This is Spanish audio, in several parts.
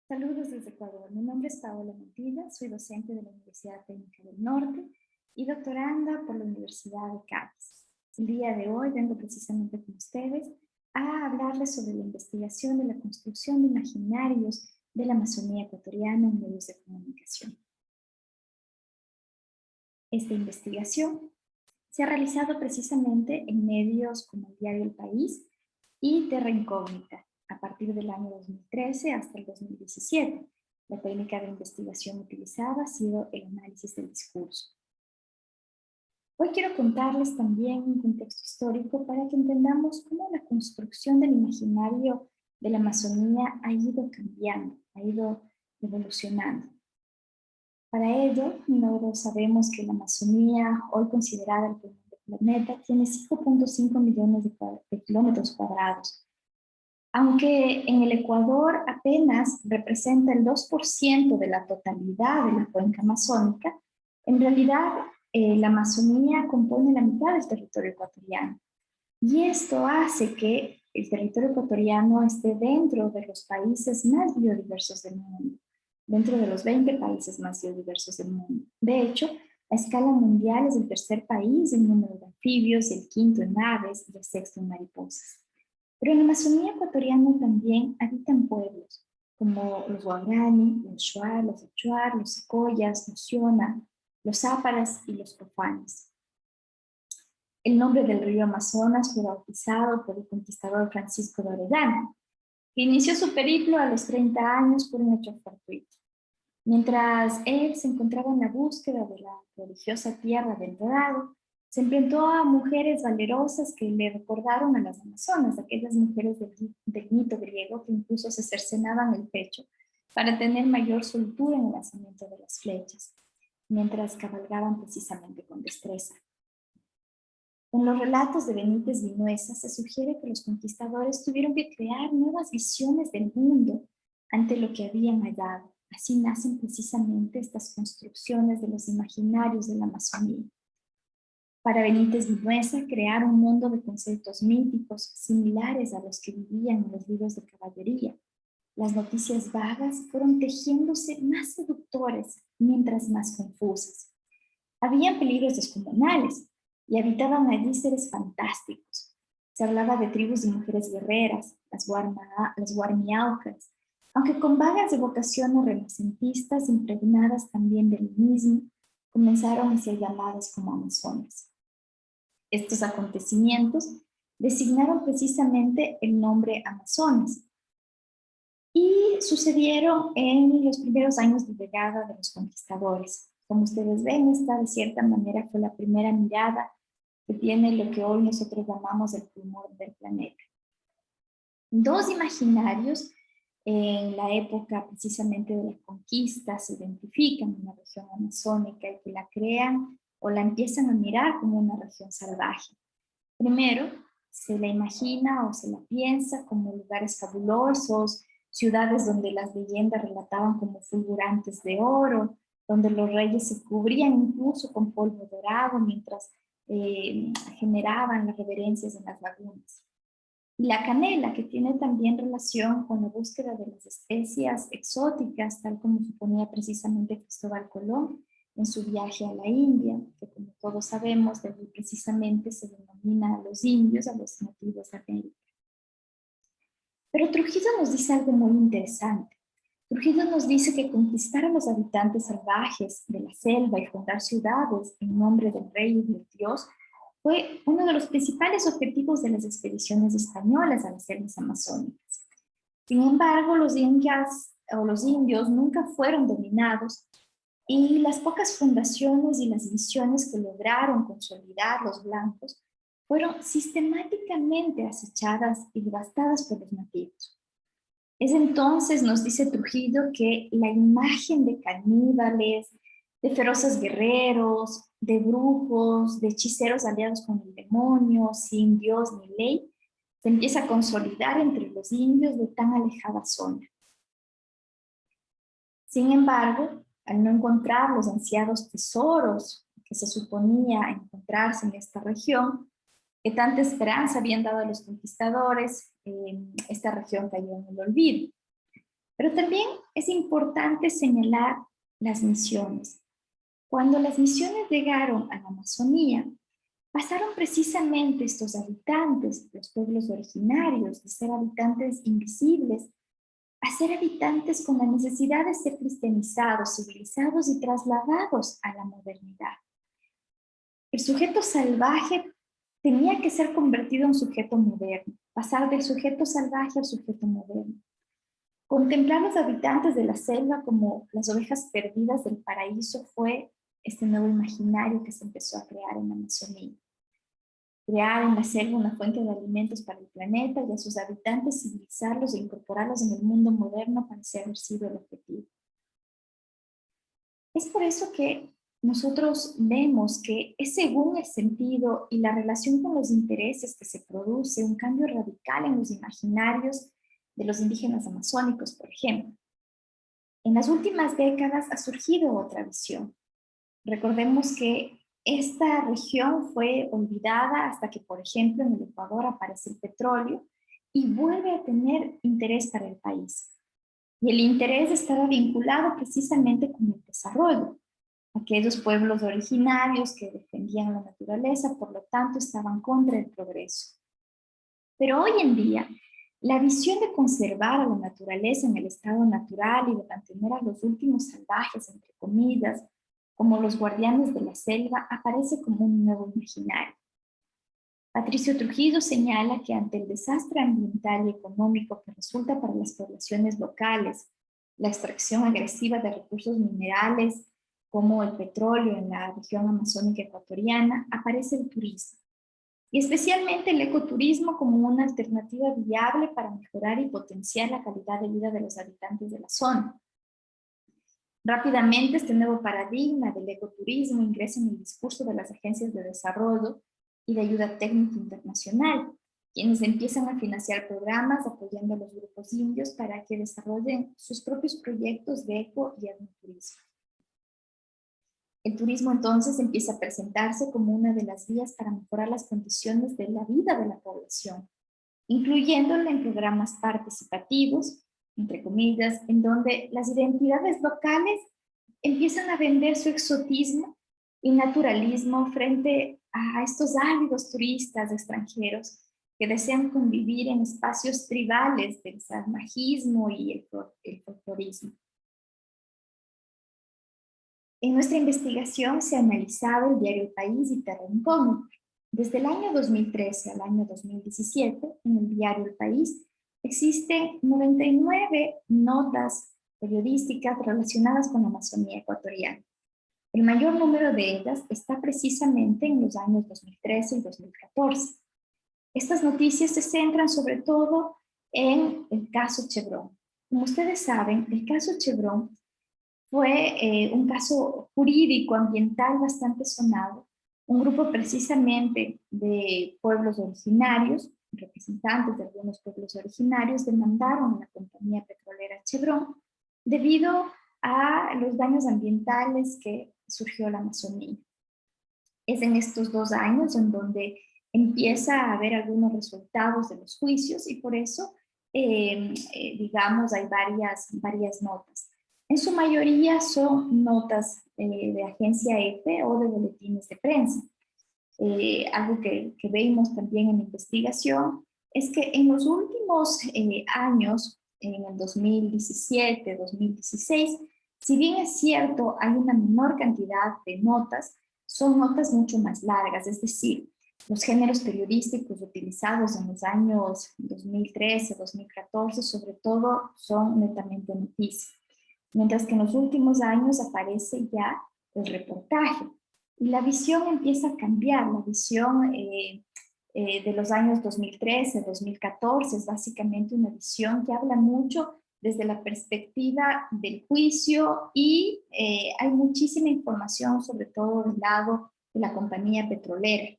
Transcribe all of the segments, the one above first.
Saludos desde Ecuador. Mi nombre es Paola Montilla, soy docente de la Universidad Técnica del Norte y doctoranda por la Universidad de Cádiz. El día de hoy vengo precisamente con ustedes a hablarles sobre la investigación de la construcción de imaginarios de la Amazonía ecuatoriana en medios de comunicación. Esta investigación se ha realizado precisamente en medios como el diario El País y Terra Incógnita, a partir del año 2013 hasta el 2017. La técnica de investigación utilizada ha sido el análisis del discurso. Hoy quiero contarles también un contexto histórico para que entendamos cómo la construcción del imaginario de la Amazonía ha ido cambiando, ha ido evolucionando. Para ello, nosotros sabemos que la Amazonía, hoy considerada el pulmón del planeta, tiene 5.5 millones de kilómetros cuadrados. Aunque en el Ecuador apenas representa el 2% de la totalidad de la cuenca amazónica, en realidad la Amazonía compone la mitad del territorio ecuatoriano. Y esto hace que el territorio ecuatoriano esté dentro de los países más biodiversos del mundo, dentro de los 20 países más biodiversos del mundo. De hecho, a escala mundial es el tercer país en número de anfibios, el quinto en aves y el sexto en mariposas. Pero en la Amazonía ecuatoriana también habitan pueblos, como los Guarani, los Shuar, los Achuar, los Secoyas, los Shona, los Áparas y los Profanes. El nombre del río Amazonas fue bautizado por el conquistador Francisco de Orellana, que inició su periplo a los 30 años por un hecho fortuito. Mientras él se encontraba en la búsqueda de la prodigiosa tierra del Dorado, se enfrentó a mujeres valerosas que le recordaron a las amazonas, aquellas mujeres del mito griego que incluso se cercenaban el pecho para tener mayor soltura en el lanzamiento de las flechas, mientras cabalgaban precisamente con destreza. En los relatos de Benítez Vinuesa se sugiere que los conquistadores tuvieron que crear nuevas visiones del mundo ante lo que habían hallado. Así nacen precisamente estas construcciones de los imaginarios de la Amazonía. Para Benítez Vinuesa, crear un mundo de conceptos míticos similares a los que vivían en los libros de caballería. Las noticias vagas fueron tejiéndose más seductores mientras más confusas. Habían peligros descomunales y habitaban allí seres fantásticos. Se hablaba de tribus de mujeres guerreras, las guarmiaucas, aunque con vagas evocaciones renacentistas impregnadas también del mismo, comenzaron a ser llamadas como amazonas. Estos acontecimientos designaron precisamente el nombre Amazonas y sucedieron en los primeros años de llegada de los conquistadores. Como ustedes ven, esta de cierta manera fue la primera mirada que tiene lo que hoy nosotros llamamos el pulmón del planeta. Dos imaginarios en la época precisamente de la conquista se identifican en la región amazónica y que la crean o la empiezan a mirar como una región salvaje. Primero, se la imagina o se la piensa como lugares fabulosos, ciudades donde las leyendas relataban como fulgurantes de oro, donde los reyes se cubrían incluso con polvo dorado mientras generaban las reverencias en las lagunas. Y la canela, que tiene también relación con la búsqueda de las especias exóticas, tal como suponía precisamente Cristóbal Colón en su viaje a la India, que como todos sabemos, de ahí precisamente se denomina a los indios, a los nativos de América. Pero Trujillo nos dice algo muy interesante. Trujillo nos dice que conquistar a los habitantes salvajes de la selva y fundar ciudades en nombre del rey y del dios fue uno de los principales objetivos de las expediciones españolas a las selvas amazónicas. Sin embargo, los indios nunca fueron dominados y las pocas fundaciones y las misiones que lograron consolidar los blancos fueron sistemáticamente acechadas y devastadas por los nativos. Es entonces, nos dice Trujillo, que la imagen de caníbales, de feroces guerreros, de brujos, de hechiceros aliados con el demonio, sin Dios ni ley, se empieza a consolidar entre los indios de tan alejada zona. Sin embargo, al no encontrar los ansiados tesoros que se suponía encontrarse en esta región, que tanta esperanza habían dado a los conquistadores, esta región cayó en el olvido. Pero también es importante señalar las misiones. Cuando las misiones llegaron a la Amazonía, pasaron precisamente estos habitantes, los pueblos originarios, de ser habitantes invisibles, a ser habitantes con la necesidad de ser cristianizados, civilizados y trasladados a la modernidad. El sujeto salvaje tenía que ser convertido en sujeto moderno, pasar del sujeto salvaje al sujeto moderno. Contemplar a los habitantes de la selva como las ovejas perdidas del paraíso fue este nuevo imaginario que se empezó a crear en la Amazonía. Crear en la selva una fuente de alimentos para el planeta y a sus habitantes civilizarlos e incorporarlos en el mundo moderno parece haber sido el objetivo. Es por eso que nosotros vemos que es según el sentido y la relación con los intereses que se produce un cambio radical en los imaginarios de los indígenas amazónicos, por ejemplo. En las últimas décadas ha surgido otra visión. Recordemos que esta región fue olvidada hasta que, por ejemplo, en el Ecuador aparece el petróleo y vuelve a tener interés para el país. Y el interés estaba vinculado precisamente con el desarrollo. Aquellos pueblos originarios que defendían la naturaleza, por lo tanto, estaban contra el progreso. Pero hoy en día, la visión de conservar a la naturaleza en el estado natural y de mantener a los últimos salvajes, entre comillas, como los guardianes de la selva, aparece como un nuevo imaginario. Patricio Trujillo señala que ante el desastre ambiental y económico que resulta para las poblaciones locales, la extracción agresiva de recursos minerales como el petróleo en la región amazónica ecuatoriana, aparece el turismo. Y especialmente el ecoturismo como una alternativa viable para mejorar y potenciar la calidad de vida de los habitantes de la zona. Rápidamente, este nuevo paradigma del ecoturismo ingresa en el discurso de las agencias de desarrollo y de ayuda técnica internacional, quienes empiezan a financiar programas apoyando a los grupos indios para que desarrollen sus propios proyectos de eco y etnoturismo. El turismo entonces empieza a presentarse como una de las vías para mejorar las condiciones de la vida de la población, incluyéndola en programas participativos, entre comillas, en donde las identidades locales empiezan a vender su exotismo y naturalismo frente a estos ávidos turistas extranjeros que desean convivir en espacios tribales del salvajismo y el folclorismo. En nuestra investigación se ha analizado el diario El País y Terra Incógnita. Desde el año 2013 al año 2017, en el diario El País, existen 99 notas periodísticas relacionadas con la Amazonía ecuatoriana. El mayor número de ellas está precisamente en los años 2013 y 2014. Estas noticias se centran sobre todo en el caso Chevron. Como ustedes saben, el caso Chevron fue un caso jurídico ambiental bastante sonado. Un grupo precisamente de pueblos originarios, representantes de algunos pueblos originarios, demandaron a la compañía petrolera Chevron debido a los daños ambientales que surgió la Amazonía. Es en estos 2 años en donde empieza a haber algunos resultados de los juicios y por eso, digamos, hay varias notas. En su mayoría son notas de agencia EFE o de boletines de prensa. Algo que vemos también en la investigación es que en los últimos años, en el 2017, 2016, si bien es cierto, hay una menor cantidad de notas, son notas mucho más largas, es decir, los géneros periodísticos utilizados en los años 2013, 2014, sobre todo, son netamente noticias. Mientras que en los últimos años aparece ya el reportaje. Y la visión empieza a cambiar. La visión de los años 2013, 2014 es básicamente una visión que habla mucho desde la perspectiva del juicio y hay muchísima información, sobre todo del lado de la compañía petrolera.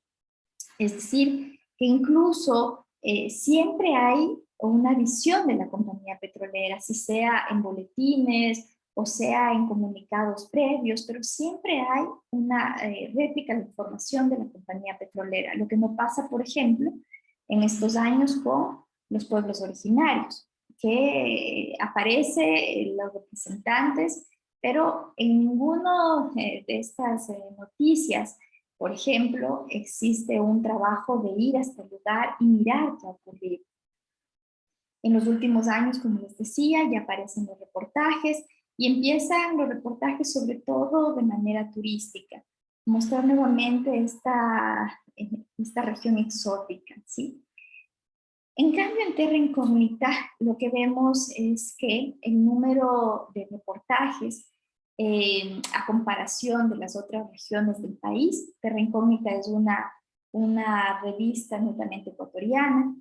Es decir, que incluso siempre hay una visión de la compañía petrolera, si sea en boletines o sea en comunicados previos, pero siempre hay una réplica de información de la compañía petrolera, lo que no pasa, por ejemplo, en estos años con los pueblos originarios. que aparece los representantes, pero en ninguno de estas noticias, por ejemplo, existe un trabajo de ir hasta el lugar y mirar qué ha ocurrido. En los últimos años, como les decía, ya aparecen los reportajes y empiezan los reportajes sobre todo de manera turística, mostrar nuevamente esta región exótica, ¿sí? En cambio, en Terra Incógnita, lo que vemos es que el número de reportajes, a comparación de las otras regiones del país, Terra Incógnita es una revista netamente ecuatoriana,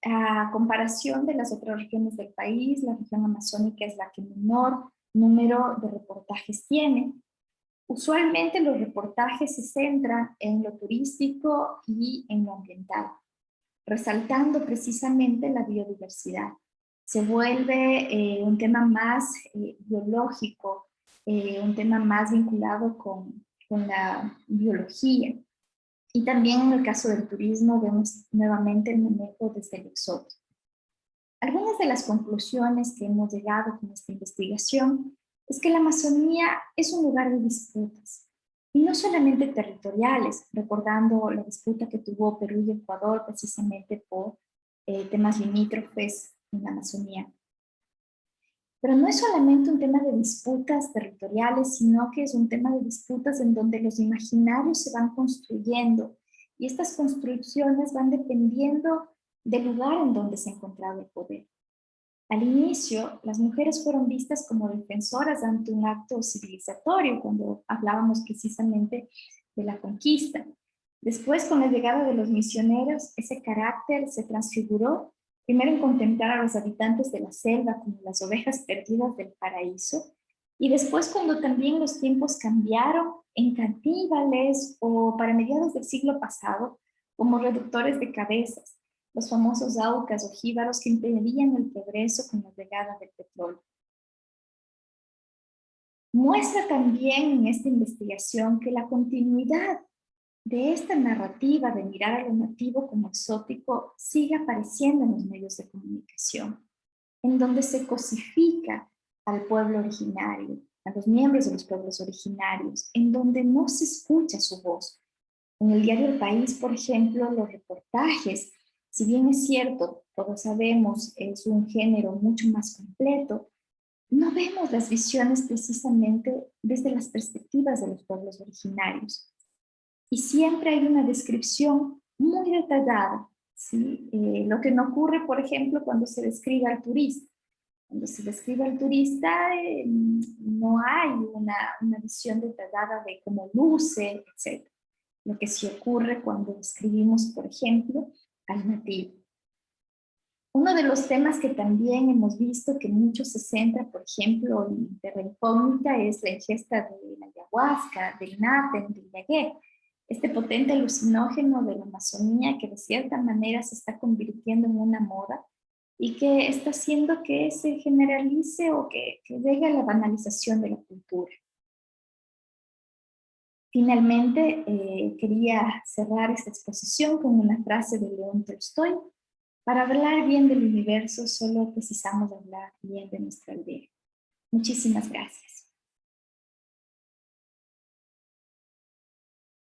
a comparación de las otras regiones del país, la región amazónica es la que menor número de reportajes tiene. Usualmente los reportajes se centran en lo turístico y en lo ambiental, resaltando precisamente la biodiversidad. Se vuelve un tema más biológico, un tema más vinculado con la biología. Y también en el caso del turismo vemos nuevamente el manejo desde el exótico. Algunas de las conclusiones que hemos llegado con esta investigación es que la Amazonía es un lugar de disputas, y no solamente territoriales, recordando la disputa que tuvo Perú y Ecuador precisamente por temas limítrofes en la Amazonía. Pero no es solamente un tema de disputas territoriales, sino que es un tema de disputas en donde los imaginarios se van construyendo, y estas construcciones van dependiendo del lugar en donde se encontraba el poder. Al inicio, las mujeres fueron vistas como defensoras ante un acto civilizatorio, cuando hablábamos precisamente de la conquista. Después, con la llegada de los misioneros, ese carácter se transfiguró, primero en contemplar a los habitantes de la selva como las ovejas perdidas del paraíso, y después cuando también los tiempos cambiaron, en caníbales o para mediados del siglo pasado, como reductores de cabezas, los famosos aucas o jíbaros que impedían el progreso con la llegada del petróleo. Muestra también en esta investigación que la continuidad de esta narrativa de mirar a lo nativo como exótico sigue apareciendo en los medios de comunicación, en donde se cosifica al pueblo originario, a los miembros de los pueblos originarios, en donde no se escucha su voz. En el diario El País, por ejemplo, los reportajes, si bien es cierto, todos sabemos, es un género mucho más completo, no vemos las visiones precisamente desde las perspectivas de los pueblos originarios. Y siempre hay una descripción muy detallada, ¿sí? Lo que no ocurre, por ejemplo, cuando se describe al turista. Cuando se describe al turista, no hay una visión detallada de cómo luce, etc. Lo que sí ocurre cuando describimos, por ejemplo, al nativo. Uno de los temas que también hemos visto que mucho se centra, por ejemplo, en Terra Incógnita, es la ingesta de la ayahuasca, del naten, del yagué, este potente alucinógeno de la Amazonía que de cierta manera se está convirtiendo en una moda y que está haciendo que se generalice o que llegue a la banalización de la cultura. Finalmente, quería cerrar esta exposición con una frase de León Tolstoy: para hablar bien del universo solo precisamos hablar bien de nuestra aldea. Muchísimas gracias.